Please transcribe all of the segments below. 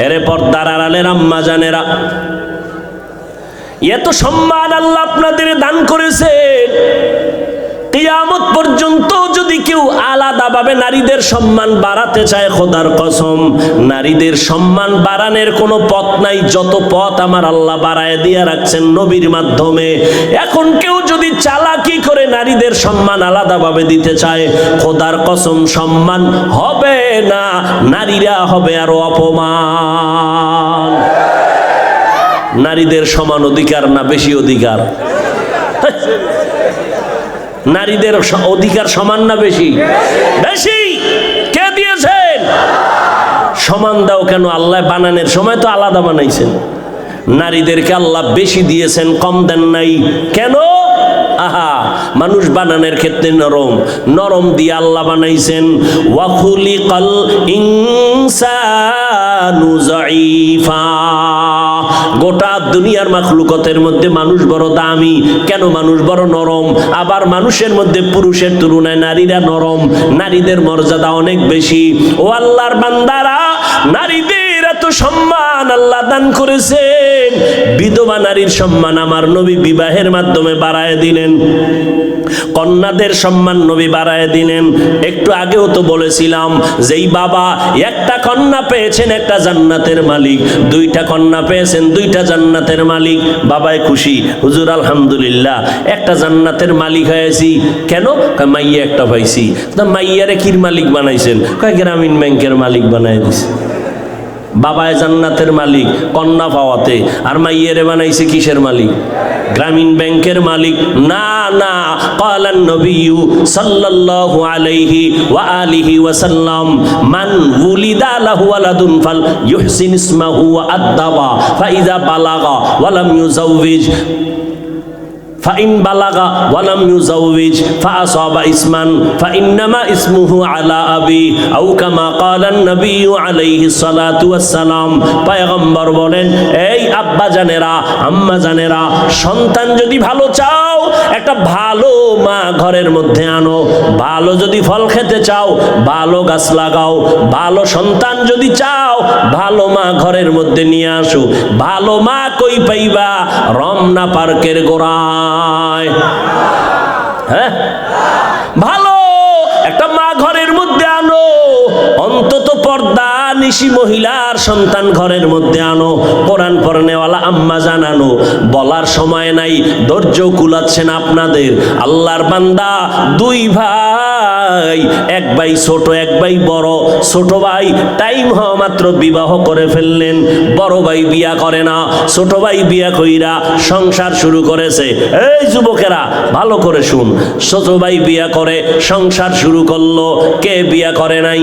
এরে পর্দার আড়ালের আম্মা জানেরা, এত সম্মান আল্লাহ আপনাদের দান করেছেন। কিয়ামত পর্যন্ত যদি কেউ আলাদাভাবে নারীদের সম্মান বাড়াতে চায়, খোদার কসম নারীদের সম্মান বাড়ানোর কোনো পথ নাই। যত পথ আমার আল্লাহ বাড়ায় দিয়ে রাখছেন নবীর মাধ্যমে। এখন কেউ যদি চালাকি করে নারীদের সম্মান আলাদাভাবে দিতে চায়, খোদার কসম সম্মান হবে না, নারীরা হবে আরো অপমান। নারীদের সমান অধিকার না বেশি অধিকার? নারীদের অধিকার সমান না বেশি? বেশি। কে দিয়েছেন? সমান দাও কেন? আল্লাহ বানানোর সময় তো আলাদা বানাইছেন। নারীদেরকে আল্লাহ বেশি দিয়েছেন, কম দেন নাই কেন? আহা, মানুষ বানানোর ক্ষেত্রে নরম, নরম দিয়ে আল্লাহ বানাইছেন। ওয়া খুলিকাল ইনসানু যায়ীফা। গোটা দুনিয়ার মাখলুকতের মধ্যে মানুষ বড় দামি কেন? মানুষ বড় নরম। আবার মানুষের মধ্যে পুরুষের তুলনায় নারীরা নরম, নারীদের মর্যাদা অনেক বেশি। ও আল্লাহর বান্দারা, নারীদের এত সম্মান আল্লাহ দান করেছেন। বিধবা নারীর সম্মান আমার নবী বিবাহের মাধ্যমে বাড়ায় দিলেন। কন্যাদের সম্মান নবী বাড়ায় দিলেন। একটু আগেও তো বলেছিলাম, যেই বাবা একটা কন্যা পেয়েছেন একটা জান্নাতের মালিক, দুইটা কন্যা পেয়েছেন দুইটা জান্নাতের মালিক। বাবাই খুশি, হুজুর আলহামদুলিল্লাহ একটা জান্নাতের মালিক হয়েছি। কেন? মাইয়া একটা পাইছি। তা মাইয়ারে কির মালিক বানাইছেন? গ্রামীণ ব্যাংকের মালিক বানাই দিছে। বাবায় জান্নাতের মালিক কন্যা পাওয়াতে, আর মাইয়েরে বানাইছে কিসের মালিক? গ্রামীণ ব্যাংকের মালিক। না না, ক্বালান নবিয়্যু সাল্লাল্লাহু আলাইহি ওয়া আলিহি ওয়া সাল্লাম, মান উলিদা লাহু ওয়ালাদুন ফাল ইউহসিন ইসমাহু ওয়া আদ্দাবা ফাইযা বালাগা ওয়া লাম ইউজাওবিজ ফাইন বালাগা ওয়ালাম ইউজাউবিজ ফাআসাবা ইসমান ফাইন্নামা ইসমুহু আলা আবি আও কামা ক্বালান নবিয়্যু আলাইহিস সালাতু ওয়াস সালাম। পয়গম্বর বলেন, এই আব্বা জানেরা, আম্মা জানেরা, সন্তান যদি ভালো চাও একটা ভালো মা ঘরের মধ্যে আনো। ভালো যদি ফল খেতে চাও ভালো গাছ লাগাও। ভালো সন্তান যদি চাও ভালো মা ঘরের মধ্যে নিয়ে আসো। ভালো মা কই পাইবা? রমনা পার্কের গোড়ায়। হ্যাঁ, ভালো একটা মা ঘরের মধ্যে আনো। অন্তত পর্দা নিশি মহিলার সন্তান ঘরের মধ্যে আনো। কোরআন পড়নেওয়ালা আম্মা জানানো। বলার সময় নাই, ধৈর্য কুলাচ্ছে না আপনাদের। আল্লাহর বান্দা দুই ভাই, এক ভাই ছোট এক ভাই বড়। ছোট ভাই টাইম হওয়া মাত্র বিবাহ করে ফেললেন, বড় ভাই বিয়া করে না। ছোট ভাই বিয়া কইরা সংসার শুরু করেছে। এই যুবকেরা ভালো করে শুন, ছোট ভাই বিয়া করে সংসার শুরু করলো। কে বিয়া করে নাই?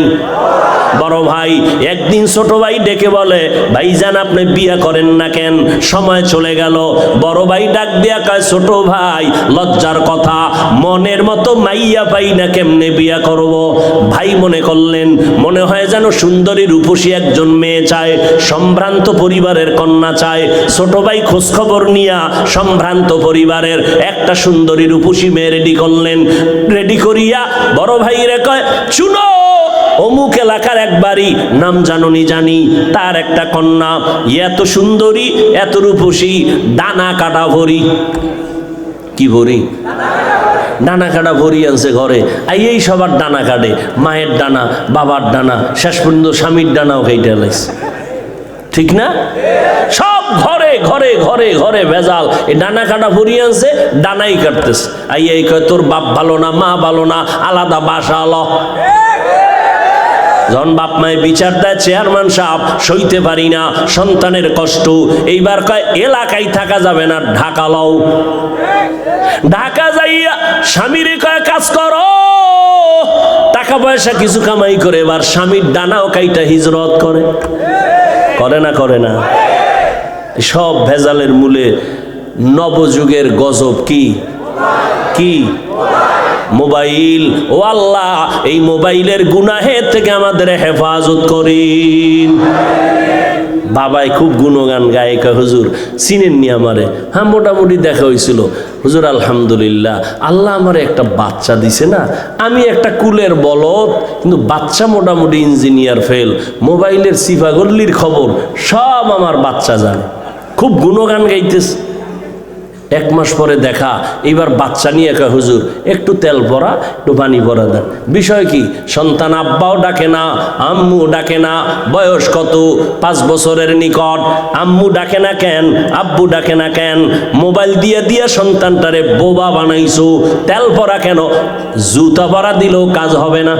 বড় ভাই। একদিন ছোট ভাই ডেকে বলে, ভাইজান আপনি বিয়া করেন না কেন? সময় চলে গেল। বড় ভাই ডাক দিয়া কয়, ছোট ভাই লজ্জার কথা, মনের মতো মাইয়া পাই না, কেমনে বিয়া করব? ভাই মনে করলেন মনে হয় যেন সুন্দরী রূপসী একজন মেয়ে চায়, সম্ভ্রান্ত পরিবারের কন্যা চায়। ছোট ভাই খোঁজ খবর নিয়া সম্ভ্রান্ত পরিবারের একটা সুন্দরী রূপসী মেয়ে রেডি করলেন। রেডি করিয়া বড় ভাই রে কয়, শুনো অমুক এলাকার এক বাড়ি, নাম জানুনি জানি, তার একটা কন্যা এত সুন্দরী এত রূপসী, ডানা কাটা ভরি। কি ভরি? ডানা কাটা ভরি আনছে ঘরে। এই সবার ডানা কাটে, মায়ের ডানা, বাবার ডানা, শেষ পর্যন্ত স্বামীর ডানাও কেটে লাইছে। ঠিক না? সব ঘরে ঘরে ঘরে ঘরে ভেজাল। এই ডানা কাটা ভরি আনছে, ডানাই কাটতেছে। এই কয় তোর বাপ ভালো না, মা ভালো না, আলাদা বাসা আলো। যখন বাপ মায়ে বিচার দেয়, চেয়ারম্যান সাহেব সইতে পারি না সন্তানের কষ্ট। এইবার কয় এলাকায় থাকা যাবে না, ঢাকা লও। ঢাকা যাইয়া স্বামীরে কয় কাজ করো, টাকা পয়সা কিছু কামাই করে। এবার স্বামীর ডানাও কাইটা হিজরত করে। করে না? করে না? সব ভেজালের মূলে নবযুগের গজব। কি কি? মোবাইল। ও আল্লাহ, এই মোবাইলের গুনাহের থেকে আমাদের হেফাজত করিন। বাবাই খুব গুণগান গায়ে, কয় হুজুর চিনেননি আমারে? হ্যাঁ মোটামুটি দেখা হয়েছিল। হুজুর আলহামদুলিল্লাহ, আল্লাহ আমারে একটা বাচ্চা দিছে না, আমি একটা কুলের বলদ, কিন্তু বাচ্চা মোটামুটি ইঞ্জিনিয়ার ফেল, মোবাইলের সিফাগল্লির খবর সব আমার বাচ্চা জানে। খুব গুণগান গাইতেছে। 1 মাস পরে দেখা, এবার বাচ্চা নিয়ে একা, হুজুর একটু তেল ভরা একটু পানি ভরা দেন। বিষয় কি? সন্তান আব্বাও ডাকে না, আম্মু ডাকে না। বয়স কত? 5 বছরের নিকট। আম্মু ডাকে না কেন, আব্বু ডাকে না কেন? মোবাইল দিয়ে দিয়ে সন্তানটারে বোবা বানাইছো। তেল ভরা কেন? জুতা ভরা দিলেও কাজ হবে না।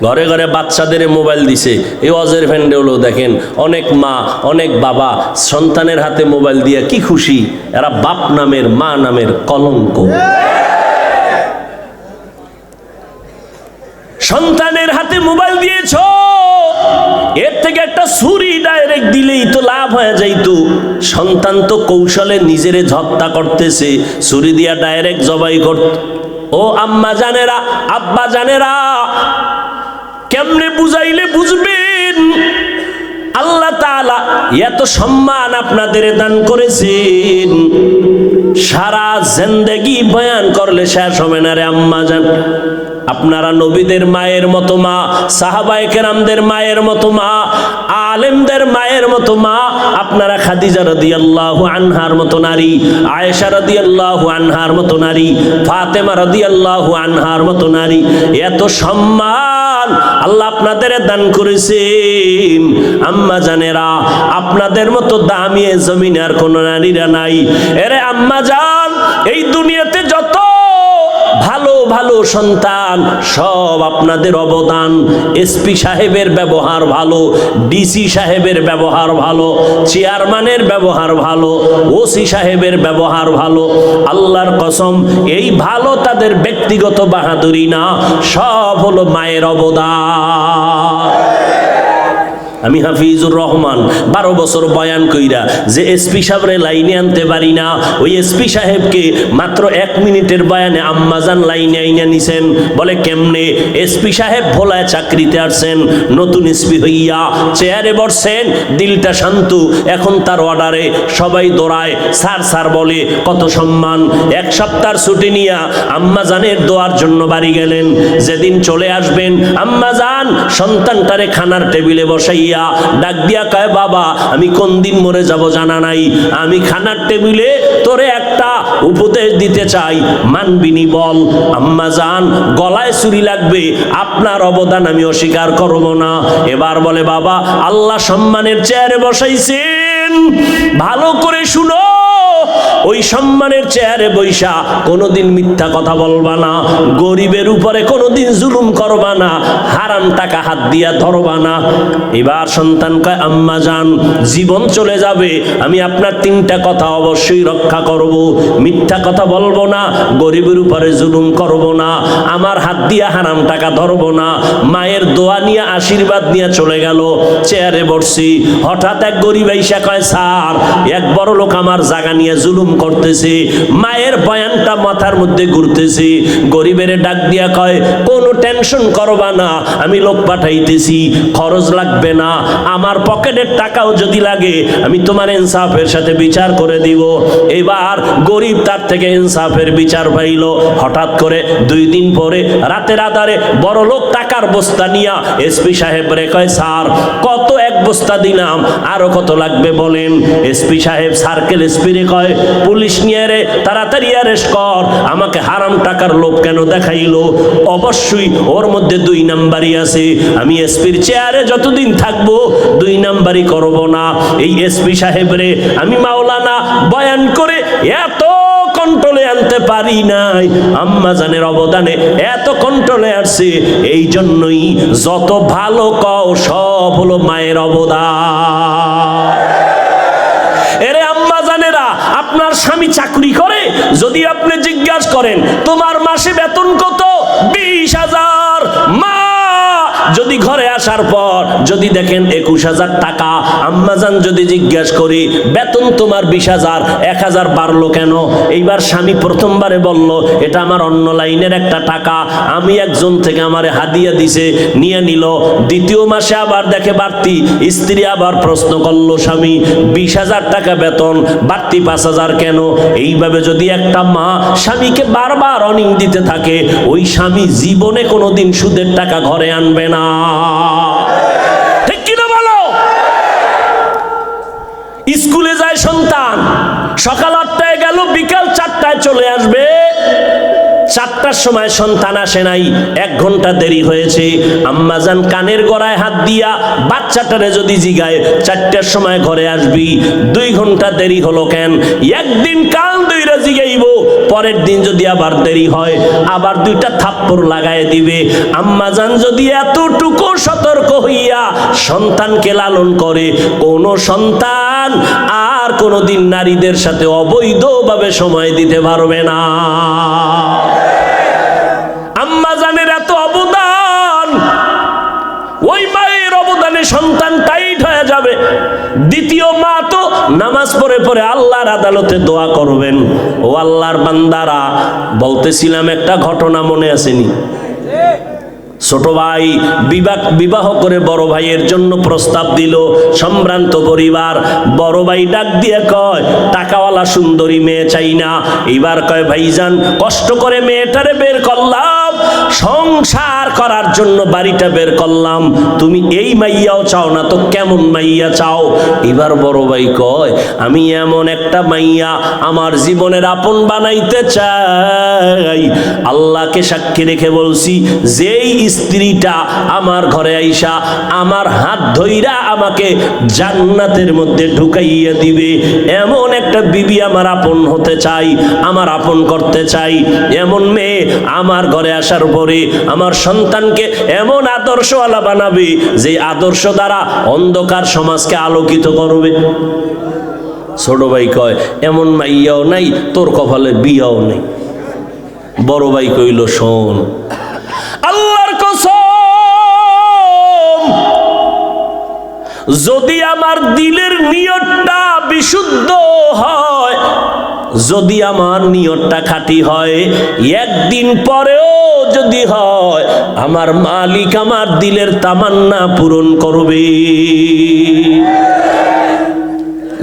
ঘরে ঘরে বাচ্চাদের মোবাইল দিছে। এই অজের ফ্যান্ডেও দেখেন অনেক মা অনেক বাবা সন্তানের হাতে মোবাইল দিয়ে কি খুশি, এরা বাপ নামের মা নামের কলঙ্ক। সন্তানের হাতে মোবাইল দিয়েছ, এর থেকে একটা ছুরি ডাইরেক্ট দিলেই তো লাভ হয়ে যাইতো। সন্তান তো কৌশলে নিজেরে হত্যা করতেছে, ছুরি দিয়া ডাইরেক্ট জবাই করত। ও আম্মা জানেরা, আব্বা জানেরা, কেমনে বুঝাইলে বুঝবেন? আল্লাহ তাআলা এত সম্মান আপনাদের দান করেছেন, সারা জিন্দেগি বয়ান করলে শেষ হবে না রে আম্মা জান। আপনারা নবীদের মায়ের মতো মা, সাহাবায়ে কেরামদের মায়ের মতো মা, আলেমদের মায়ের মতো মা। আপনারা খাদিজা রাদিয়াল্লাহু আনহার মতো নারী, আয়েশা রাদিয়াল্লাহু আনহার মতো নারী, ফাতেমা রাদিয়াল্লাহু আনহার মতো নারী। এত সম্মান আল্লাহ আপনাদের দান করেছেন। আম্মা জানেরা, আপনাদের মতো দামি জমিনে আর কোন নারীরা নাই। এরে আম্মা জান, এই দুনিয়াতে যত ভালো ভালো সন্তান সব আপনাদের অবদান। এসপি সাহেবের ব্যবহার ভালো, ডিসি সাহেবের ব্যবহার ভালো, চেয়ারম্যানের ব্যবহার ভালো, ওসি সাহেবের ব্যবহার ভালো। আল্লাহর কসম, এই ভালো তাদের ব্যক্তিগত বাহাদুরি না, সব হলো মায়ের অবদান। আমি হাফিজুর রহমান 12 বছর বয়ান কইরা যে এসপি সাহেবরে লাইনে আনতে পারি না, ওই এসপি সাহেবকে মাত্র 1 মিনিটের বয়ানে আম্মাজান লাইনে আইনা নিছেন। বলে কেমনে? এসপি সাহেব ভোলায় চাকরিতে আসছেন, নতুন এসপি হইয়া চেয়ারে বসছেন, দিলটা শান্ত। এখন তার অর্ডারে সবাই দৌড়ায়, স্যার স্যার বলে, কত সম্মান। 1 সপ্তাহ ছুটি নিয়া আম্মাজানের দোয়ার জন্য বাড়ি গেলেন। যেদিন চলে আসবেন, আম্মাজান সন্তানটারে খানার টেবিলে বসাই ডাক দিয়া কয়, বাবা আমি কোন দিন মরে যাব জানা নাই, আমি খানার টেবিলে তোরে একটা উপদেশ দিতে চাই, মানবিনি বল। আম্মা জান, গলায় ছুরি লাগবে, আপনার অবদান আমি অস্বীকার করব না। এবার বলে, বাবা আল্লাহ সম্মানের চেয়ারে বসাইছেন, ভালো করে শুনো, ওই সম্মানের চেয়ারে বৈশা কোনোদিন মিথ্যা কথা বলবা না, গরিবের উপরে কোনোদিন জুলুম করবা না, হারাম টাকা হাত দিয়া ধরবা না। এবার সন্তান কয়, আম্মা জান জীবন চলে যাবে, আমি আপনার 3টা কথা অবশ্যই রক্ষা করব। মিথ্যা কথা বলবো না, গরিবের উপরে জুলুম করব না, আমার হাত দিয়া হারাম টাকা ধরবো না। মায়ের দোয়া নিয়ে আশীর্বাদ নিয়ে চলে গেল, চেয়ারে বসছি। হঠাৎ এক গরিব আইসা কয়, স্যার এক বড় লোক আমার জায়গা নিয়ে জুলুম করতেছে। মায়ের বয়ানটা মাথার মধ্যে ঘুরতেছে। গরিবের ডাক দিয়া কয়, কোনো টেনশন করবা না, আমি লোক পাঠাইতেছি, খরচ লাগবে না, আমার পকেটের টাকাও যদি লাগে আমি তোমার ইনসাফের সাথে বিচার করে দিব। এবার গরিব তার থেকে ইনসাফের বিচার পাইল। হঠাৎ করে 2 দিন পরে রাতের আধারে বড় লোক টাকার বস্তা নিয়া এসপি সাহেব রে কয়, স্যার কত 1 বস্তা দিলাম, আরো কত লাগবে বলেন। এসপি সাহেব সার্কেল এসপি রে কয়, পুলিশ নিয়ে রে তাড়াতাড়ি অ্যারেস্ট কর, আমাকে হারাম টাকার লোভ কেন দেখাইলো? অবশ্যই ওর মধ্যে 2 নাম্বারই আছে, আমি এসপির চেয়ারে যতদিন থাকবো 2 নাম্বারই করব না। এই এসপি সাহেব রে আমি মাওলানা বয়ান করে এত কন্ট্রোলে আনতে পারি নাই, আম্মা জানের অবদানে এত কন্ট্রোলে আসছে। এই জন্যই যত ভালো কও সব হলো মায়ের অবদান। এরে আম্মা জানেরা, আপনার স্বামী চাকরি করে, যদি আপনি জিজ্ঞাসা করেন তোমার মাসে বেতন কত, 20,000, মা যদি ঘরে আসার পর যদি দেখেন 21,000 টাকা, আম্মাজান যদি জিজ্ঞাসা করি বেতন তোমার 20,000, 1,000 বাড়লো কেন? এইবার স্বামী প্রথমবারে বলল এটা আমার অন্য লাইনের একটা টাকা, আমি একজন থেকে আমারে হাদিয়া দিছে, নিয়ে নিল। দ্বিতীয় মাসে আবার দেখে বাড়তি, স্ত্রী আবার প্রশ্ন করলো স্বামী 20,000 টাকা বেতন, বাড়তি 5,000 কেন? এইভাবে যদি একটা মা স্বামীকে বারবার অনিং দিতে থাকে, ওই স্বামী জীবনে কোনোদিন সুদের টাকা ঘরে আনবে না। ঠিক কিনা বলো? স্কুলে যায় সন্তান, সকাল 8টায় গেল, বিকাল 4টায় চলে আসবে। 4টার সময় সন্তান আসে নাই, 1 ঘন্টা দেরি হয়েছে। আম্মাজান কানের গড়ায় হাত দিয়া বাচ্চাটারে যদি জিগায় 4টার সময় ঘরে আসবি, 2 ঘন্টা দেরি হলো কেন? একদিন কান ধইরা জিগাইব, পরের দিন যদি আবার দেরি হয় আবার 2টা থাপ্পড় লাগায় দিবে। আম্মাজান যদি এতটুকু সতর্ক হইয়া সন্তানকে লালন করে, কোন সন্তান আর কোনদিন নারীদের সাথে অবৈধভাবে সময় দিতে পারবে না। আম্মাজানের এত অবদান, ওই মায়ের অবদানে সন্তান টাইট হয়ে যাবে। দ্বিতীয় মা তো নামাজ পড়ে পড়ে আল্লাহর আদালতে দোয়া করবেন, ও আল্লাহর বান্দারা। বলতেছিলাম একটা ঘটনা মনে আসেনি? ছোট ভাই বিবাহ করে বড় ভাইয়ের জন্য প্রস্তাব দিল, সম্ভ্রান্ত পরিবার। বড় ভাই ডাক দিয়ে কয় টাকাওয়ালা সুন্দরী মেয়ে চাই না। এবার কয় ভাইজান কষ্ট করে মেয়েটারে বের করলাম, সংসার করার জন্য বাড়িটা বের করলাম, তুমি এই মাইয়াও চাও না তো কেমন মাইয়া চাও? এবার বড় ভাই কয় আমি এমন একটা মাইয়া আমার জীবনের আপন বানাইতে চাই। আল্লাহকে সাক্ষী রেখে বলছি, যেই স্ত্রীটা আমার ঘরে আইসা আমার হাত ধইরা আমাকে জান্নাতের মধ্যে ঢুকাইয়া দিবে, এমন একটা বিবি আমার আপন হতে চাই, আমার আপন করতে চাই। এমন মেয়ে আমার ঘরে আসার পরে আমার সন্তানকে এমন আদর্শওয়ালা বানাবে, যে আদর্শ দ্বারা অন্ধকার সমাজকে আলোকিত করবে। ছোট ভাই কয় এমন মাইয়াও নাই, তোর কপালে বিয়াও নেই। বড় ভাই কইল শোন, আল্লাহর কসম, যদি আমার দিলের নিয়তটা বিশুদ্ধ হয়, যদি আমার নিয়তটা খাঁটি হয়, একদিন পরেও যদি হয়, আমার মালিক আমার দিলের তামান্না পূরণ করবে।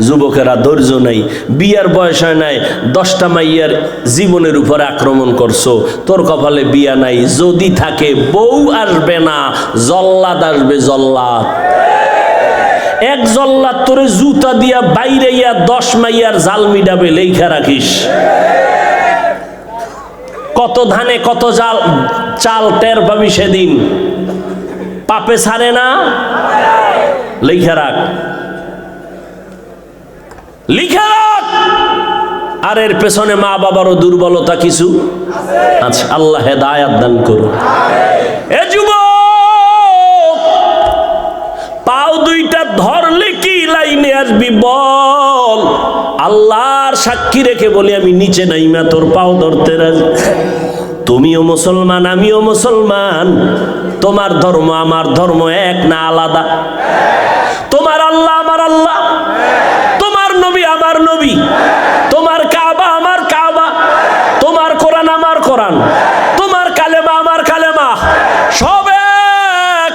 যুবকেরা ধৈর্য নাই, বিয়ার বয়স হয় নাই, 10টা মাইয়ার জীবনের উপরে আক্রমণ করছো, তোর কপালে বিয়া নাই। যদি থাকে বউ আসবে না, জল্লাদ আসবে, জল্লাদ। এক জল্লাদ তোরে জুতা দিয়া বাইরে 10 মাইয়ার জাল মিডাবে, লেখা রাখিস। কত ধানে কত জাল চাল টের পাবি সেদিন, পাপে ছাড়ে না, লেখা রাখ, লিখে রাখ। আর এর পেছনে মা বাবারও দুর্বলতা কিছু আছে। আল্লাহ হেদায়াত দান করুন। এ যুবক, পাও 2টা ধরলে কি লাইনে আসবি বল? আল্লাহর সাক্ষী রেখে বলি আমি নিচে নাইমা তোর পাও ধরতে রাজি। তুমিও মুসলমান, আমিও মুসলমান, তোমার ধর্ম আমার ধর্ম এক না আলাদা? তোমার আল্লাহ আমার আল্লাহ, তোমার নবী আমার নবী, তোমার কাবা আমার কাবা, তোমার কোরআন আমার কোরআন, তোমার কালেমা আমার কালেমা, সব এক।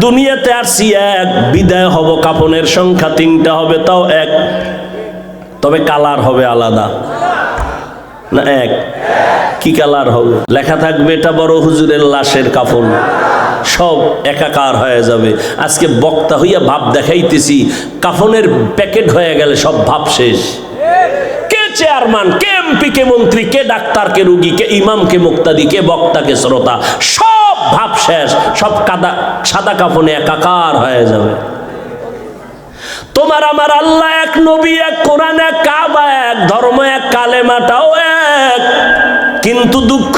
দুনিয়াতে আসছি এক, বিদায় হব, কাফনের সংখ্যা 3টা হবে, তাও এক, তবে কালার হবে আলাদা না এক? কি কালার হবে? লেখা থাকবে এটা বড় হুজুরের লাশের কাফন, সব একাকার হয়ে যাবে। আজকে বক্তা হইয়া ভাব দেখাইতেছি, কাফনের প্যাকেট হয়ে গেলে সব ভাব শেষ। কে চেয়ারম্যান, কে এমপি, কে মন্ত্রী, কে ডাক্তার, কে রুগী, কে ইমাম, কে মুক্তাদি, কে বক্তা, কে শ্রোতা, সব ভাব শেষ, সব সাদা কাফনে একাকার হয়ে যাবে। তোমার আমার আল্লাহ এক, নবী এক, কোরআন এক, কাবা এক, ধর্ম এক, কালেমাটাও এক। কিন্তু দুঃখ,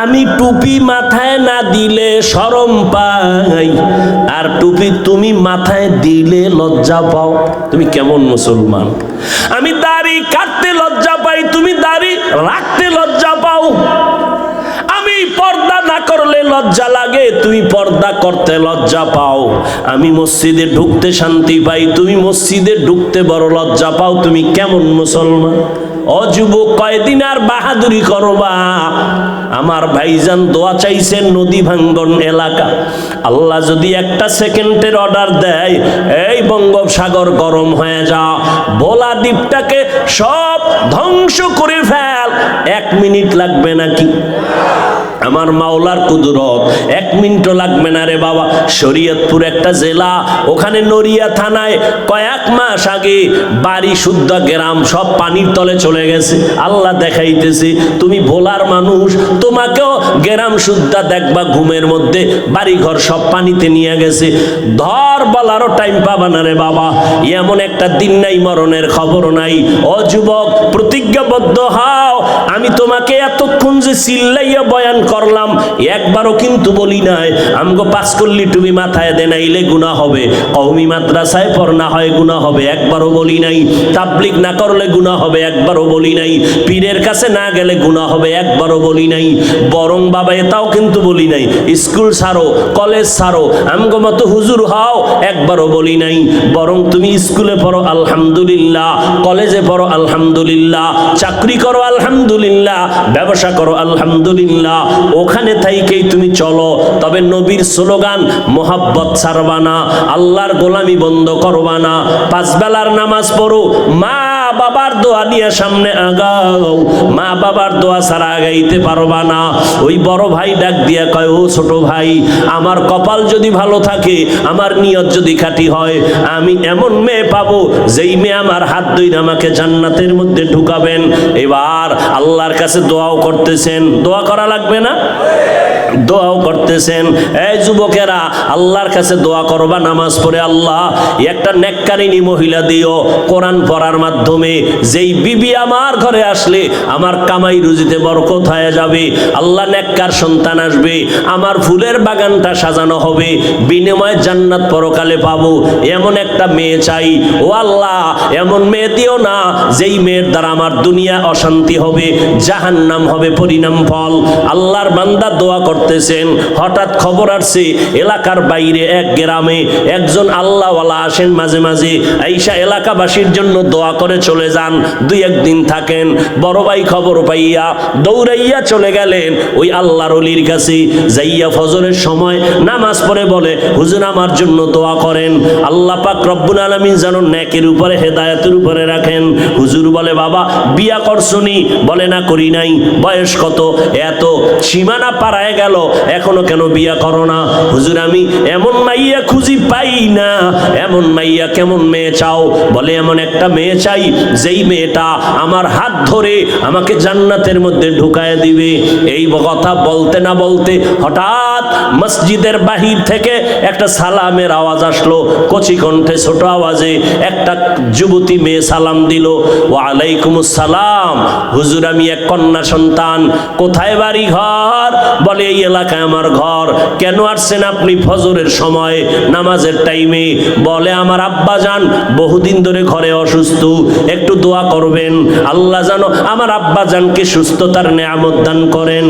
আমি টুপি মাথায় না দিলে শরম পাই, আর টুপি তুমি মাথায় দিলে লজ্জা পাও। তুমি কেমন মুসলমান? আমি দাড়ি কাটতে লজ্জা পাই, তুমি দাড়ি রাখতে লজ্জা পাও। আমি পর্দা না করলে লজ্জা লাগে, তুমি পর্দা করতে লজ্জা পাও। আমি মসজিদে ঢুকতে শান্তি পাই, তুমি মসজিদে ঢুকতে বড় লজ্জা পাও। তুমি কেমন মুসলমান? ও যুবক, কয়দিন আর বাহাদুরি করবা? আমার ভাইজান দোয়া চাইছেন নদী ভাঙ্গন এলাকা। আল্লাহ যদি একটা সেকেন্ডের অর্ডার দেয়, এই বঙ্গোপসাগর গরম হয়ে যা, ভোলা দ্বীপটাকে সব ধ্বংস করে ফেল, 1 মিনিট লাগবে নাকি? আমার মাওলার কুদরত, 1 মিনিটও লাগবে না রে বাবা। শরীয়তপুর একটা জেলা, ওখানে নড়িয়া থানায় কয়েক মাস আগে বাড়ি শুদ্ধ গ্রাম সব পানির তলে চলে গেছে। আল্লাহ দেখাইতেছে তুমি ভোলার মানুষ, তোমাকেও গ্রাম শুদ্ধ দেখবা ঘুমের মধ্যে বাড়ি ঘর সব পানিতে নিয়ে গেছে। ধর বলারও টাইম পাবা না রে বাবা। এমন একটা দিন নাই, মরণের খবর নাই। ও যুবক, প্রতিজ্ঞাবদ্ধ হও। আমি তোমাকে এতক্ষণ যে চিল্লাইয়া বয়ান করলাম, একবারও কিন্তু বলি নাই আমগো 5 কল্লি তুমি মাথায় দে নাইলে গুনাহ হবে, কওমি মাদ্রাসায় পড়না হয় গুনাহ হবে, একবারও বলি নাই। তাবলীগ না করলে গুনাহ হবে, একবারও বলি নাই। পীরের কাছে না গেলে গুনাহ হবে, একবারও বলি নাই। বরং বাবা এটাও কিন্তু বলি নাই স্কুল ছাড়ো, কলেজ ছাড়ো, আমগো মতো হুজুর হও, একবারও বলি নাই। বরং তুমি স্কুলে পড়ো আলহামদুলিল্লাহ, কলেজে পড়ো আলহামদুলিল্লাহ, চাকরি করো আলহামদুলিল্লাহ, ব্যবসা করো আলহামদুলিল্লাহ, ওখানে থাইকেই তুমি চলো। তবে নবীর স্লোগান মোহাব্বত ছাড়বা না, আল্লাহর গোলামি বন্ধ করবা না, 5 বেলার নামাজ পড়ো, মা বাবার দোয়া নিয়ে সামনে আগাও। মা বাবার দোয়া ছাড়া আগাইতে পারবা না। ওই বড় ভাই ডাক দিয়া কয়, ও ছোট ভাই, আমার কপাল যদি ভালো থাকে, আমার নিয়ত যদি খাঁটি হয়, আমি এমন মেয়ে পাবো যেই মেয়ে আমার হাত ধরে আমাকে জান্নাতের মধ্যে ঢুকাবেন। এবার আল্লাহর কাছে দোয়াও করতেছেন, দোয়া করা লাগবে না? দোয়াও করতেছেন। এই যুবকেরা, আল্লাহর কাছে দোয়া করবা নামাজ পড়ে, আল্লাহ একটা নেককারিনী মহিলা দিও কোরআন পড়ার মাধ্যমে, যেই বিবি আমার ঘরে আসলে আমার কামাই রুজিতে বরকত হয়ে যাবে। আল্লাহ নেককার সন্তান আসবে, আমার ফুলের বাগানটা সাজানো হবে, বিনিময়ে জান্নাত পরকালে পাবো। এমন একটা মেয়ে চাই। ও আল্লাহ, এমন মেয়ে দিও না যেই মেয়ের দ্বারা আমার দুনিয়া অশান্তি হবে, জাহান্নাম হবে পরিণাম ফল। আল্লাহর বান্দা দোয়া করতেছেন, হঠাৎ খবর আসছে এলাকার বাইরে এক গ্রামে একজন আল্লাহওয়ালা আসেন মাঝে মাঝে, আইসা এলাকাবাসীর জন্য দোয়া করে চলে যান, 2-1 দিন থাকেন। বড় ভাই খবর পাইয়া দৌড়াইয়া চলে গেলেন ওই আল্লাহর ওলির কাছে। যাইয়া ফজরের সময় নামাজ পড়ে বলে, হুজুর আমার জন্য দোয়া করেন, আল্লাহ পাক রব্বুল আলামিন যেন নেকের উপরে হেদায়েতের উপরে রাখেন। হুজুর বলে, বাবা বিয়া করছনি? বলে, না করি নাই। বয়স কত? এত। সীমানা পারায় গেল, এখনো কেন বিয়া করো না? হুজুর আমি এমন মাইয়া খুঁজি পাই না। এমন মাইয়া কেমন মেয়ে চাও? বলে, এমন একটা মেয়ে চাই যেই মেয়েটা আমার হাত ধরে আমাকে জান্নাতের মধ্যে ঢুকায় দিবে। এই কথা বলতে না বলতে হঠাৎ মসজিদের বাহির থেকে একটা সালামের আওয়াজ আসলো, কচি কণ্ঠে ছোট আওয়াজে একটা যুবতী মেয়ে সালাম দিল, ওয়ালাইকুমুস সালাম, হুজুর আমি এক কন্যা সন্তান, কোথায় বাড়ি ঘর? বলে, এই এলাকায় আমার ঘর। কেন আসছেন আপনি ফজরের সময় নামাজের টাইমে? বলে, আমার আব্বা জান বহুদিন ধরে ঘরে অসুস্থ, একটু দোয়া করবেন, আল্লাহ জানো আমার আব্বা জানকে সুস্থতার নেয়ামত দান করেন।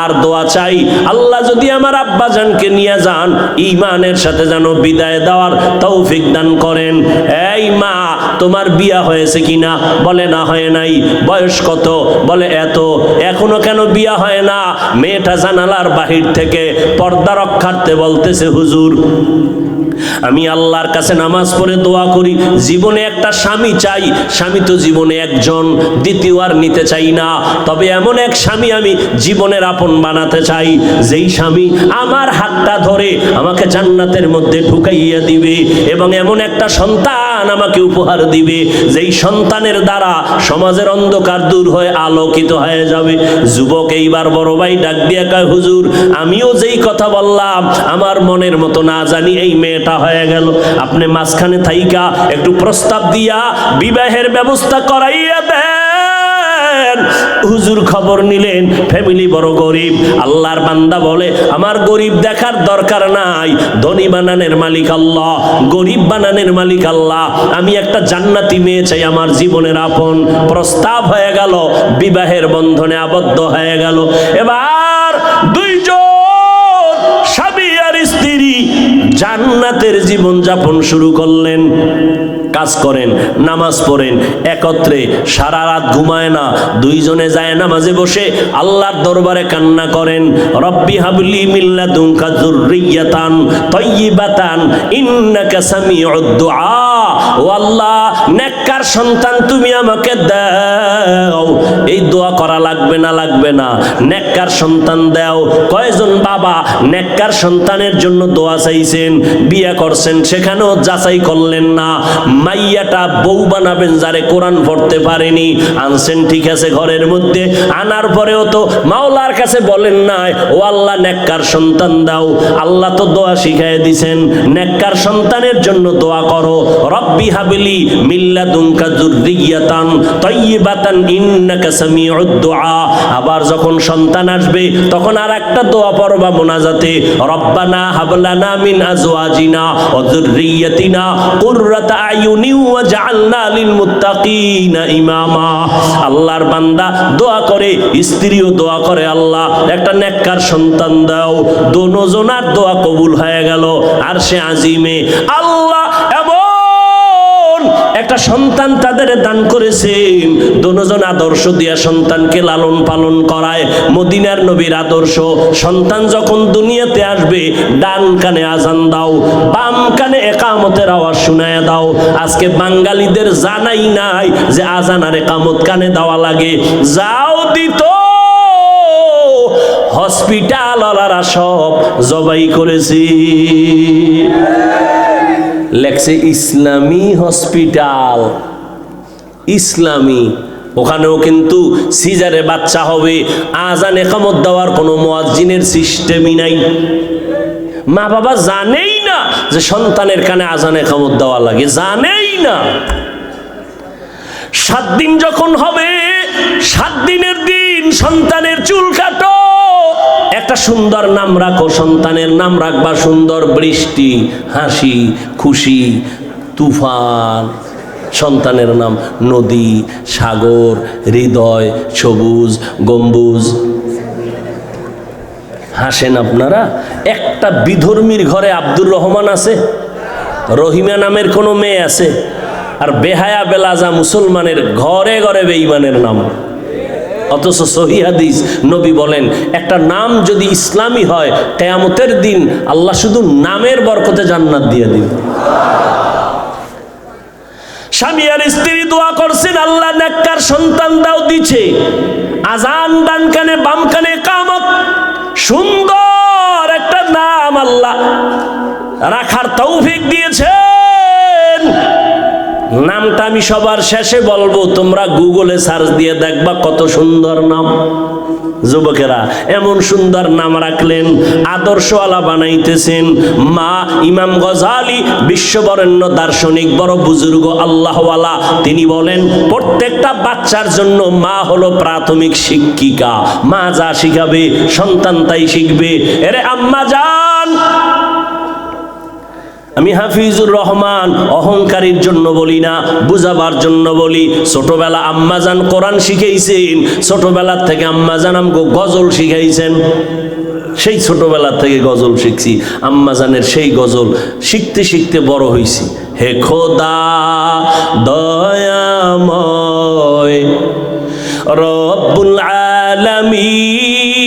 আর দোয়া চাই, আল্লাহ যদি আমার আব্বা জানকে নিয়ে যান, ঈমানের সাথে যেন বিদায় দেওয়ার তৌফিক দান করেন। এই মা, তোমার বিয়া হয়েছে কিনা? বলে, না হয় নাই। বয়স কত? বলে, এত। এখনো কেন বিয়া হয় না? মেয়েটা জানালার বাহির থেকে পর্দা রক্ষার্থে বলতেছে, হুজুর আমি আল্লাহর কাছে নামাজ পড়ে দোয়া করি, জীবনে একটা স্বামী চাই। স্বামী তো জীবনে একজন, দ্বিতীয় আর নিতে চাই না। তবে এমন এক স্বামী আমি জীবনের আপন বানাতে চাই, যেই স্বামী আমার হাতটা ধরে আমাকে জান্নাতের মধ্যে ঢুকাইয়া দিবে, এবং এমন একটা সন্তান আমাকে উপহার দিবে, যেই সন্তানের দ্বারা সমাজের অন্ধকার দূর হয়ে আলোকিত হয়ে যাবে। যুবক এইবার বড় ভাই ডাক দিয়া কয়, হুজুর আমিও যেই কথা বললাম আমার মনের মতো না জানি এই মেয়েটা হয়ে গেল। আপনি মাঝখানে থাইকা একটু প্রস্তাব দিয়া বিবাহের ব্যবস্থা করাইয়া দেন। গেলেন, হুজুর খবর নিলেন ফ্যামিলি বড় গরিব। আল্লাহর বান্দা বলে আমার গরিব দেখার দরকার নাই, ধনী বানানের মালিক আল্লাহ, গরিব বানানের মালিক আল্লাহ। আমি একটা জান্নাতি মেয়ে চাই আমার জীবনের আপন। প্রস্তাব হয়ে গেল, বিবাহের বন্ধনে আবদ্ধ হয়ে গেল। এবার দুইজন স্বামী আর স্ত্রী জান্নাতের জীবন যাপন শুরু করলেন। কাজ করেন, নামাজ পড়েন, একত্রে সারা রাত ঘুমায় না, দুইজনে যায় নামাজে বসে আল্লাহর দরবারে কান্না করেন, রব্বি হাবলি মিন লাদুনকা যুররিয়াতান তাইয়্যিবাতান ইন্নাকা সামিউদ দুআ। ও আল্লাহ, নেককার সন্তান তুমি আমাকে দাও। এই দোয়া করা লাগবে না, লাগবে না, নেককার সন্তান দাও। কয়জন বাবা নেককার সন্তানের জন্য দোয়া চাইছেন, বিয়ে করছেন, সেখানেও যাচাই করলেন না। মাইয়াটা বউ বানাবেন যারে কোরআন পড়তে পারেনি, আনছেন ঠিক আছে ঘরের মধ্যে, আনার পরেও তো মাওলার কাছে বলেন নাই ও আল্লাহ নেককার সন্তান দাও। আল্লাহ তো দোয়া শিখাই দিছেন, নেককার সন্তানের জন্য দোয়া করো, রব্বি হাবলি মিন লাদুনকা যুররিয়াতান তাইয়্যিবাতান ইন্নাকা সামিউদ দুআ। আবার যখন সন্তান আসবে তখন আর একটা দোয়া পড়বা মোনাজাতে, রব্বানা হাবলানা মিন আজওয়াজিনা ওয়া যুররিয়াতিনা কুররাতা আয়ুনি ওয়াজআলনা লিল মুত্তাকিনা ইমামা। আল্লাহর বান্দা দোয়া করে, স্ত্রীও দোয়া করে, আল্লাহ একটা নেককার সন্তান দাও। দোনোজনার দোয়া কবুল হয়ে গেল আরশে আজিমে। আল্লাহ এমন একটা সন্তান তাদের দান করেছেন, দোনোজন আদর্শ দিয়া সন্তানকে লালন পালন করায়। মদিনার নবীর আদর্শ, সন্তান যখন দুনিয়াতে আসবে ডান কানে আজান দাও, বাম কানে একামতের আওয়াজ শুনায়া দাও। আজকে বাঙালিদের জানাই নাই যে আজান আর একামত কানে দেওয়া লাগে। যাও দিত হসপিটাল ওয়ালারা সব জবাই করেছি, লেখছে ইসলামী হসপিটাল, ইসলামী। ওখানেও কিন্তু সিজারে বাচ্চা হবে, আজান একামত দেওয়ার কোনো মুয়াজ্জিনের সিস্টেমই নাই। মা বাবা জানেই না যে সন্তানের কানে আজান একামত দেওয়া লাগে, জানেই না। 7 দিন যখন হবে, 7 দিনের দিন সন্তানের চুল কাটো, একটা সুন্দর নাম রাখো। সন্তানের নাম রাখবা সুন্দর, বৃষ্টি, হাসি, খুশি, তুফান। সন্তানের নাম নদী, সাগর, হৃদয়, সবুজ, গম্বুজ। হাসেন আপনারা? একটা বিধর্মীর ঘরে আব্দুর রহমান আছে, রহিমা নামের কোনো মেয়ে আছে, আর বেহায়া বেলাজা মুসলমানের ঘরে ঘরে বেঈমানের নাম। অথচ সহিহ হাদিস নবী বলেন একটা নাম যদি ইসলামী হয় কিয়ামতের দিন আল্লাহ শুধু নামের বরকতে জান্নাত দিয়ে দিবেন। স্বামী আর স্ত্রী দোয়া করছেন, আল্লাহ নেককার সন্তান দাও, দিছে। আজান ডান কানে বাম কানে ইকামত, সুন্দর একটা নাম আল্লাহ রাখার তৌফিক দিয়েছেন। নামটা আমি সবার শেষে বলবো, তোমরা গুগলে সার্চ দিয়ে দেখবা কত সুন্দর নাম। যুবকেরা এমন সুন্দর নাম রাখলেন, আদর্শওয়ালা বানাইতেছেন। মা ইমাম গজালি বিশ্ববরেণ্য দার্শনিক, বড় বুজুর্গ আল্লাহওয়ালা, তিনি বলেন প্রত্যেকটা বাচ্চার জন্য মা হলো প্রাথমিক শিক্ষিকা। মা যা শিখাবে সন্তান তাই শিখবে। এরে আম্মা জান, আমি হাফিজুর রহমান অহংকারীর জন্য বলি না, বুঝাবার জন্য বলি। ছোটবেলা আম্মাজান কোরআন শিখাইছেন, ছোটবেলার থেকে আম্মাজান আমগো গজল শিখাইছেন। সেই ছোটবেলা থেকে গজল শিখছি, আম্মাজানের সেই গজল শিখতে শিখতে বড় হইছি। হে খোদা দয়াময় রব্বুল আলামিন,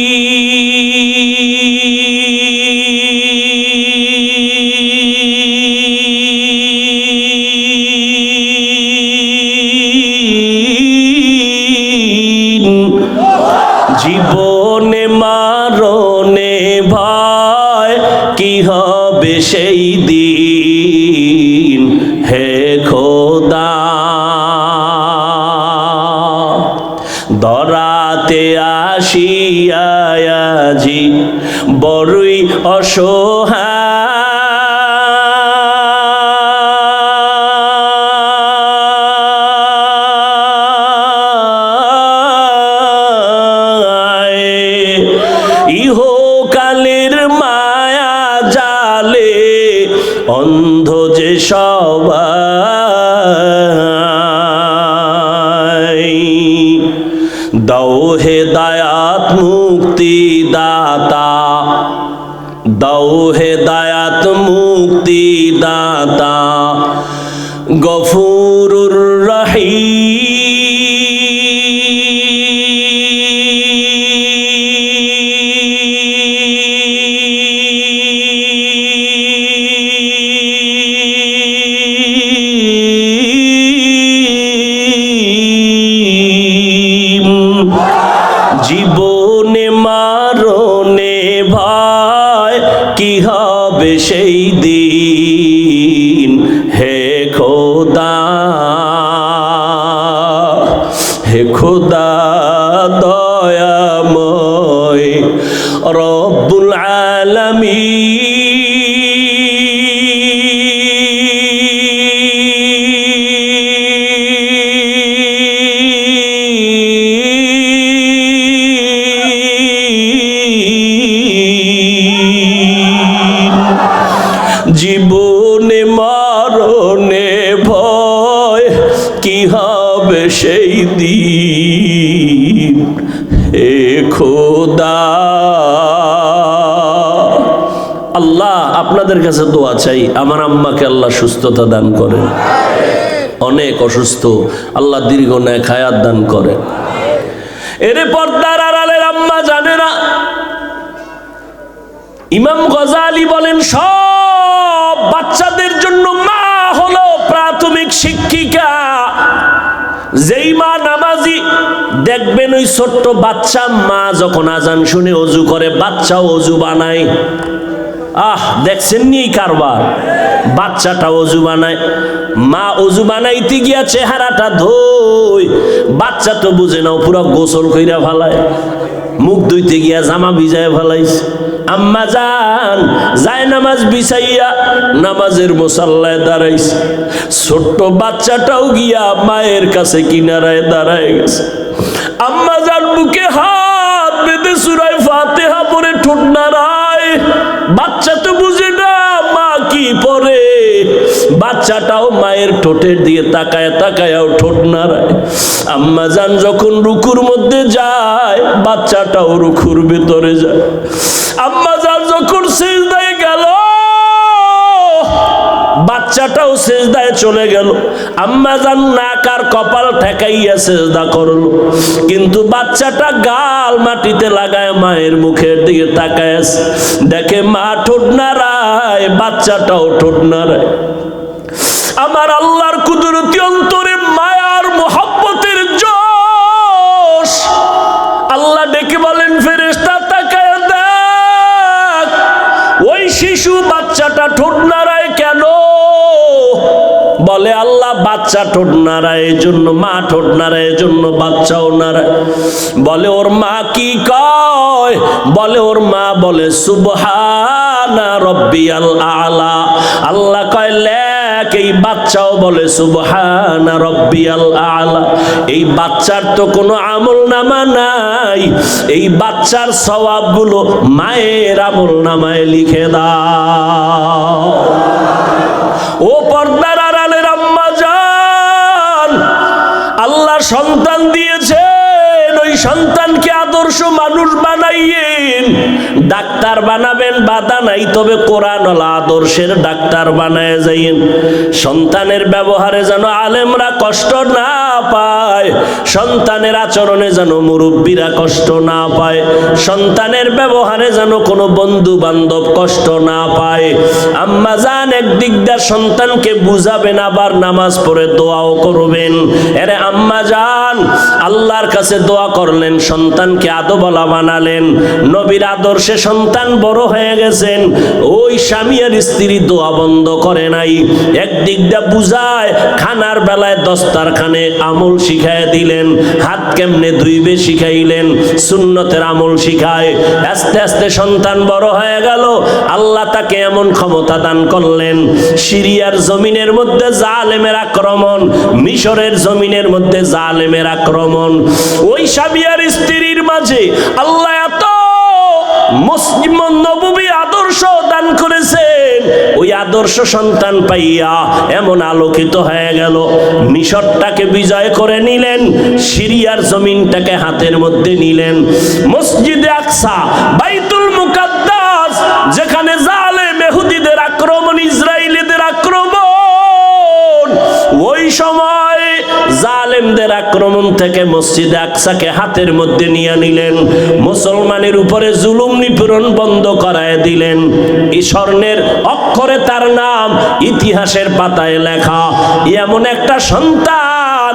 জীবনে মারণে ভয় কি হবে সেই দিন। হে খোদা দরাতে আসিয়াছি বড়ই অসহায়, অন্ধ যে সবাই, দাও হেদায়াত মুক্তি দাতা, দাও হেদায়াত মুক্তি দাতা, গফুরুর রহিম। জীবনে মারণে ভয় কি হবে সেই দিন, হে খোদা, হে খোদা দয়াময় রব্বুল আলামিন। জীবনে মরণে ভয় কি হবে সেই দিন, হে খোদা। আল্লাহ আপনাদের কাছে দোয়া চাই, আমার আম্মাকে আল্লাহ সুস্থতা দান করেন, অনেক অসুস্থ, আল্লাহ দীর্ঘ নেক হায়াত দান করেন। এর পর্দার আড়ালের আম্মা জানে না, ইমাম গজালি বলেন সব বাচ্চাদের জন্য মা হলো প্রাথমিক শিক্ষিকা। যেই মা নামাজি দেখবেন ওই ছোট্ট বাচ্চা মা যখন আজান শুনে অজু করে, বাচ্চাও অজু বানায়। দেখছেন নি কারবার, বাচ্চাটা অজু বানায়, মা অজু বানাইতে গিয়া চেহারাটা ধোয়, বাচ্চা তো বুঝে নাও পুরো গোসল কইরা ফেলায়, মুখ ধুইতে গিয়া জামা ভিজায় ফেলাইছে। আম্মা জান যায় নামাজ বিছাইয়া নামাজের মুসাল্লায় দাঁড়াইছে, ছোট্ট বাচ্চাটাও গিয়া মায়ের কাছে কিনারায় দাঁড়ায় গেছে। আম্মা জান বুকে হাত বেঁধে সূরা ফাতিহা পড়ে ঠোঁট নাড়ায়, বাচ্চা তো বুঝে না মা কি পড়ে, বাচ্চাটাও মায়ের ঠোঁটের দিয়ে তাকায় তাকায়াও ঠোঁট নাড়ায়। আম্মা জান যখন রুকুর মধ্যে যায়, বাচ্চাটাও রুকুর ভিতরে যায়। আম্মা জান যখন সিজদায় গেল, বাচ্চাটাও সিজদায় চলে গেল। আম্মা জান নাক আর কপাল ঠেকাইয়া সিজদা করলো, কিন্তু বাচ্চাটা গাল মাটিতে লাগায় মায়ের মুখের দিকে তাকায়, দেখে মা ঠোঁট নাড়ায়, বাচ্চাটাও ঠোঁট নাড়ায়। আমার আল্লাহর কুদরতি অন্তরে মায়ার মোহাব্বতের জোশ। আল্লাহ ডেকে বলেন ফেরেশতা তাকায় দেখ, ওই শিশু বাচ্চাটা ঠোঁট নাড়ায় কেন? বলে আল্লাহ বাচ্চা ঠোঁট নাড়ায় এই জন্য, মা ঠোঁট নাড়ায় এই জন্য বাচ্চাও নাড়ায়। বলে ওর মা কি কয়? বলে ওর মা বলে সুবহানা রব্বিয়াল আলা। আল্লাহ কয় লেখ, এই বাচ্চাও বলে সুবহানা রব্বিয়াল আলা। এই বাচ্চার তো কোনো আমল নামা নাই, এই বাচ্চার সওয়াবগুলো মায়ের আমল নামায় লিখে দাও। ও পর্দার আড়ালের আম্মা জান, আল্লাহ সন্তান দিয়েছেন, ওই সন্তানকে আদর্শ মানুষ বানাইয়েন। ডাক্তার বানাবেন বাধা নাই, তবে কোরআনওয়ালা আদর্শের ডাক্তার বানায় যাইয়েন। সন্তানের ব্যবহারে যেন আলেমরা কষ্ট না পায়, সন্তানের আচরণে যেন মুরব্বীরা কষ্ট না পায়, সন্তানের ব্যবহারে যেন কোনো বন্ধু বান্ধব কষ্ট না পায়। আম্মা জান একদিক দিয়ে সন্তানকে বুঝাবেন, আবার নামাজ পড়ে দোয়াও করবেন। এরে আম্মা জান আল্লাহর কাছে দোয়া করলেন, সন্তানকে আদবওয়ালা বানালেন, নবীর আদর্শে সন্তান বড় হয়ে গেছেন। ওই স্বামী আর স্ত্রী দোয়া বন্ধ করে নাই, একদিক দিয়ে বুঝায়, খানার বেলায় দস্তারখানে আমল শিখায় দিলেন, হাত কেমনে ধুইবে শিখাইলেন, সুন্নতের আমল শিখায়। আস্তে আস্তে সন্তান বড় হয়ে গেল, আল্লাহ তাকে এমন ক্ষমতা দান করলেন, সিরিয়ার জমিনের মধ্যে জালেমের আক্রমণ, মিশরের জমিনের মধ্যে জালেমের আক্রমণ। ওই স্বামী আর স্ত্রীর মাঝে আল্লাহ এত মুসলিম নববী আদর্শ দান করেছেন, ওই ওই আদর্শ সন্তান পাইয়া এমন আলোকিত হয়ে গেল, মিশরটাকে বিজয় করে নিলেন, সিরিয়ার জমিনটাকে হাতের মধ্যে নিলেন। মসজিদে আকসা, বাইতুল মুকাদ্দাস, যেখানে জালেম ইহুদিদের আক্রমণ, ইসরায়েলিদের আক্রমণ, ওই সময় জালেমদের আক্রমণ থেকে মসজিদে আকসাকে হাতের মধ্যে নিয়ে নিলেন, মুসলমানের উপরে জুলুম নিপীড়ন বন্ধ করায় দিলেন। এই স্বর্ণের অক্ষরে তার নাম ইতিহাসের পাতায় লেখা। এমন একটা সন্তান,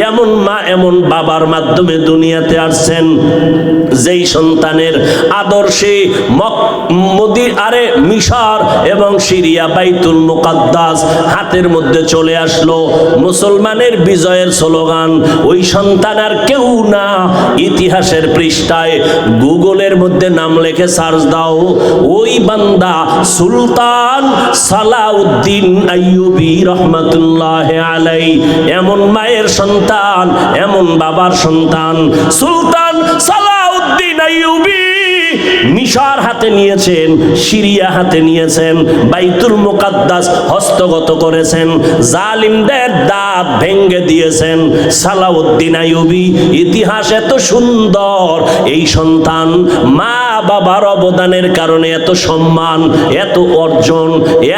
এমন মা, এমন বাবার মাধ্যমে দুনিয়াতে আসছেন, যেই সন্তানের আদর্শে মিশর এবং সিরিয়া, বাইতুল মুকাদ্দাস হাতের মধ্যে চলে আসলো। মুসলমানের বিজয়ের স্লোগান। ওই সন্তান আর কেউ না, ইতিহাসের পৃষ্ঠায় গুগলের মধ্যে নাম লিখে সার্চ দাও, ওই বান্দা সুলতান সালাউদ্দিন আইয়ুবী রহমাতুল্লাহ আলাইহি। এমন মায়ের সন্তান, এমন বাবার সন্তান সুলতান সালাউদ্দিন আইয়ুবী মিশর হাতে নিয়েছেন, সিরিয়া হাতে নিয়েছেন, বাইতুল মুকাদ্দাস হস্তগত করেছেন, জালিমদের দাঁত ভেঙে দিয়েছেন। সালাউদ্দিন আইয়ুবী, ইতিহাস এত সুন্দর। এই সন্তান মা বাবার অবদানের কারণে এত সম্মান, এত অর্জন,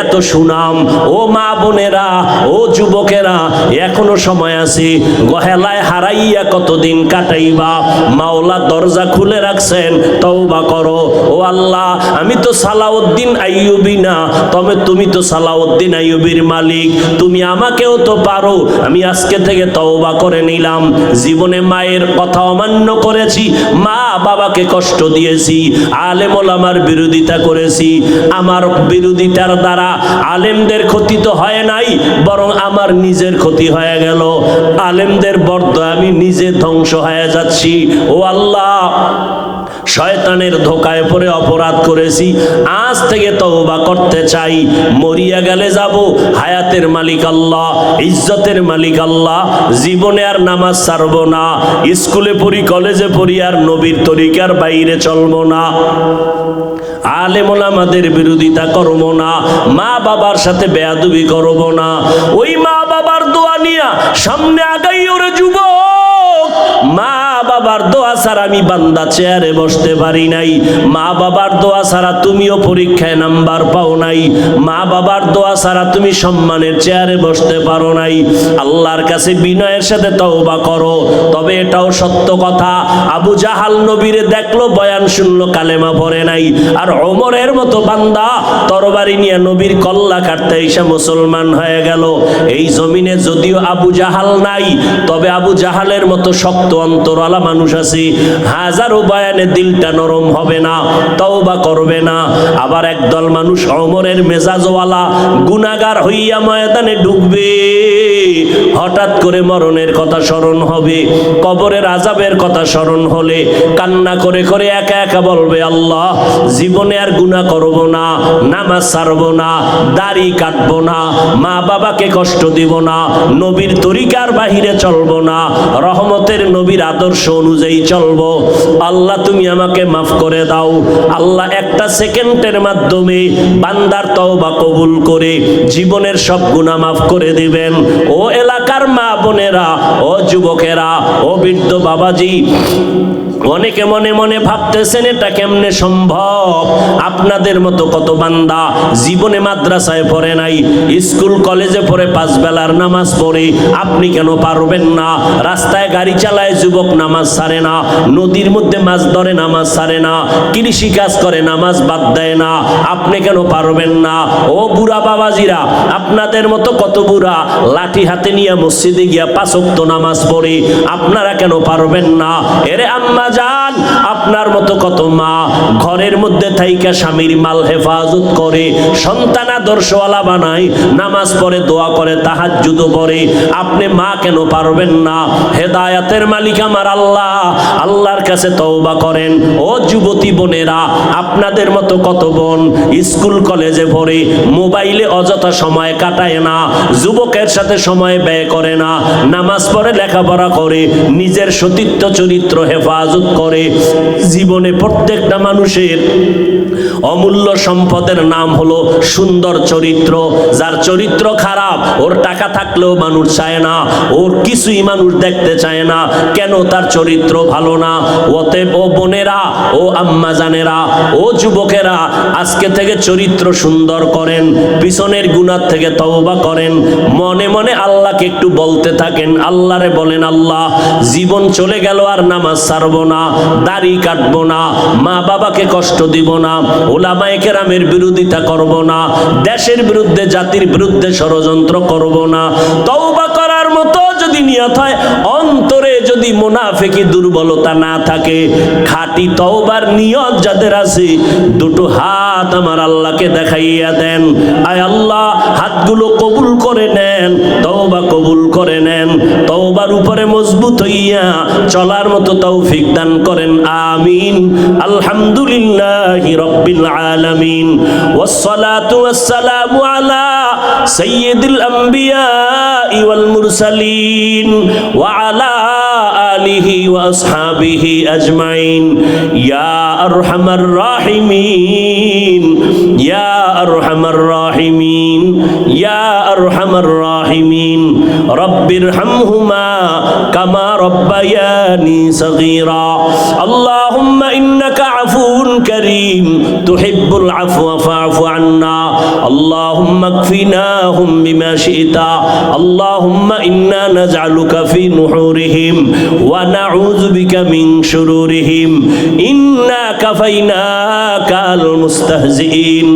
এত সুনাম। ও মা বোনেরা, ও যুবকেরা, এখনো সময় আছে। গহেলায় হারাইয়া কতদিন কাটাইবা? মাওলা দরজা খুলে রাখছেন, তওবা করো। ও আল্লাহ, আমি তো সালাউদ্দিন আইয়ুবী না, তবে তুমি তো সালাউদ্দিন আইয়ুবীর মালিক, তুমি আমাকেও তো পারো। আমি আজকে থেকে তওবা করে নিলাম। জীবনে মায়ের কথা অমান্য করেছি, মা বাবাকে কষ্ট দিয়েছি, আলেম ওলামার বিরোধিতা করেছি। আমার বিরোধিতার দ্বারা আলেমদের ক্ষতি তো হয় নাই, বরং আমার নিজের ক্ষতি হয়ে গেল। আলেমদের বরদোয়া আমি নিজে ধ্বংস হয়ে যাচ্ছি। ও আল্লাহ, শয়তানের ধোকায় পড়ে অপরাধ করেছি, আজ থেকে তওবা করতে চাই। মরিয়া গেলে যাব, হায়াতের মালিক আল্লাহ, ইজ্জতের মালিক আল্লাহ। জীবনে আর নামাজ ছাড়বো না, স্কুলে পড়ি, কলেজে পড়ি, আর নবীর তরিকার বাইরে চলবো না। আলেম ওলামাদের বিরোধিতা করব না, মা বাবার সাথে বেয়াদবি করব না। ওই মা বাবার দোয়া নিয়া সামনে আগাই ওরে যুবক। মা বাবার দোয়া ছাড়া আমি বান্দা চেয়ারে বসতে পারি নাই। মা বাবার দোয়া ছাড়া তুমিও পরীক্ষায় নাম্বার পাও নাই। মা বাবার দোয়া ছাড়া তুমি সম্মানের চেয়ারে বসতে পারো নাই। আল্লাহর কাছে বিনয়ের সাথে তওবা করো। তবে এটাও সত্য কথা, আবু জাহাল নবীরে দেখলো, বয়ান শুনলো, কালেমা পড়ে নাই। আর ওমরের মতো বান্দা তরবারি নিয়ে নবীর কল্লা কাটতে এসে মুসলমান হয়ে গেল। এই জমিনে যদিও আবু জাহাল নাই, তবে আবু জাহালের মতো শক্ত অন্তরওয়ালা মানুষ আছে। হাজারো বয়ানে দিলটা নরম হবে না, তওবা করবে না। আবার একদল মানুষ ওমরের মেজাজওয়ালা, গুনাহগার হইয়া ময়দানে ঢুকবে। হঠাৎ করে মরণের কথা স্মরণ হবে, কবরের আযাবের কথা স্মরণ হলে কান্না করে করে একা একা বলবে, আল্লাহ, জীবনে আর গুনাহ করব না, নামাজ ছাড়বো না, দাড়ি কাটবো না, মা বাবাকে কষ্ট দিব না, নবীর তরিকার বাহিরে চলবো না, রহমতের নবীর আদর্শ অনুযায়ী চলবো। আল্লাহ, তুমি আমাকে মাফ করে দাও। আল্লাহ একটা সেকেন্ডের মাধ্যমে বান্দার তওবা কবুল করে জীবনের সব গুনাহ মাফ করে দিবেন। ও এলাকার মা বোনেরা, ও যুবকেরা, ও বৃদ্ধ বাবাজি, অনেকে মনে মনে ভাবতেছেন এটা কেমনে সম্ভব। আপনাদের মতো কত বান্দা জীবনে মাদ্রাসায় পড়ে নাই, স্কুল কলেজে পড়ে 5 বেলার নামাজ পড়ে, আপনি কেন পারবেন না? রাস্তায় গাড়ি চালায় যুবক, নামাজ ছাড়ে না, নদীর মধ্যে মাছ ধরে, নামাজ ছাড়ে না, কৃষি কাজ করে, নামাজ বাদ দেয় না, আপনি কেন পারবেন না? ও বুড়া বাবাজিরা, আপনাদের মতো কত বুড়া লাঠি হাতে নিয়ে মসজিদে গিয়া 5 ওয়াক্ত নামাজ পড়ে, আপনারা কেন পারবেন না? এরে আম্মা জান, আপনার মতো কত মা ঘরের মধ্যে থাইকা স্বামীর মাল হেফাজত করে, সন্তান আদর্শওয়ালা বানায়, নামাজ পড়ে, দোয়া করে, তাহাজ্জুদ পড়ে, আপনি মা কেন পারবেন না? হেদায়েতের মালিক আমার আল্লাহ, আল্লাহর কাছে তওবা করেন। ও যুবতী বোনেরা, আপনাদের মতো কত বোন স্কুল কলেজে পড়ে, মোবাইলে অযথা সময় কাটায় না, যুবকের সাথে সময় ব্যয় করে না, নামাজ পড়ে, লেখাপড়া করে, নিজের সতীত্ব চরিত্র হেফাজত করে, জীবনে প্রত্যেকটা মানুষের অমূল্য সম্পদের নাম হলো সুন্দর চরিত্র। যার চরিত্র খারাপ, ওর টাকা থাকলেও মানুষ চায় না, ওর কিছুই মানুষ দেখতে চায় না। কেন? তার চরিত্র ভালো না। অতএব ও বোনেরা, ও আম্মা জানেরা, ও যুবকেরা, আজকে থেকে চরিত্র সুন্দর করেন, পিছনের গুনাহ থেকে তওবা করেন, মনে মনে আল্লাহকে একটু বলতে থাকেন। আল্লাহরে বলেন, আল্লাহ জীবন চলে গেল আর নামাজ ছাড়বো না, দাড়ি কাটবো না, মা বাবাকে কষ্ট দিব না, উলামায়ে কেরামের বিরোধিতা করব না, দেশের বিরুদ্ধে জাতির বিরুদ্ধে ষড়যন্ত্র করব না। তওবা করার মতো যদি নিয়ত হয়, অন্তরে যদি মুনাফিকি দুর্বলতা না থাকে, খাঁটি তওবার নিয়ত যাদের আছে, দুটো হাত আমার আল্লাহকে দেখাইয়া দেন। আয় আল্লাহ, হাতগুলো কবুল করে নেন, তওবা কবুল করে নেন, তওবার উপরে মজবুত হইয়া চলার মতো তৌফিক দান করেন। আমিন। আলহামদুলিল্লাহি রাব্বিল আলামিন, ওয়াসসালাতু ওয়াসসালামু আলা সাইয়্যিদিল আম্বিয়া ওয়াল মুরসালিন ওয়া আলা আলিহি ওয়া আসহাবিহি আজমাইন। ইয়া আরহামার রাহিমিন, ইয়া আরহামার রাহিমিন, ইয়া আরহামার রাহিমিন। রব্বিরহামহুমা কামা রব্বায়ানি সগীরা। আল্লাহুম্মা ইন্নাকা আফুউন কারীম তুহিব্বুল আফওয়া ফা'ফু আন্না। আল্লাহুম্মা কফিনাহুম বিমা শি'তা। আল্লাহুম্মা ইন্না নাজআলুকা ফি নুহুরিহিম ওয়া নাউযু বিকা মিন শুরুরিহিম। ইন্না কাফাইনাকাল মুস্তাহজিইন।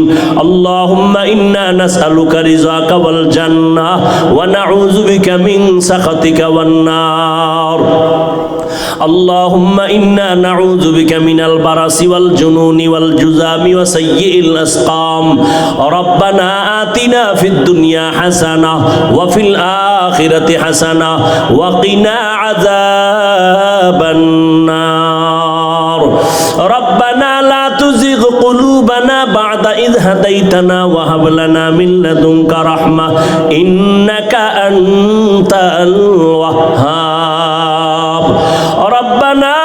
আল্লাহুম্মা ইন্না নাসআলুকা রিযাকা ওয়াল জান্নাহ ওয়া নাউযু বিকা মিন সাখাতিকা ওয়ান নার। اللهم إنا نعوذ بك من البرص والجنون والجذام وسيء الأسقام. ربنا آتنا في الدنيا حسنة وفي الآخرة حسنة وقنا عذاب النار. ربنا لا تزغ قلوبنا بعد إذ هديتنا وهب لنا من لدنك رحمة إنك أنت الوهاب. ربنا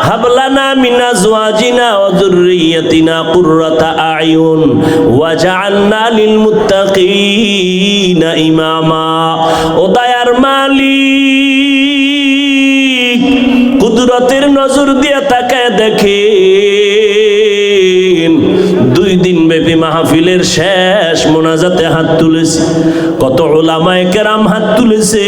هب لنا من أزواجنا وذريتنا قرة أعين واجعلنا للمتقين إماما. ও দয়ার মালিক, কুদরতের নজর দিয়ে তাকায় দেখেন, 2 দিন ব্যাপী মাহফিলের শেষ মোনাজাতে হাত তুলেছি, কত উলামায়ে কেরাম হাত তুলেছে।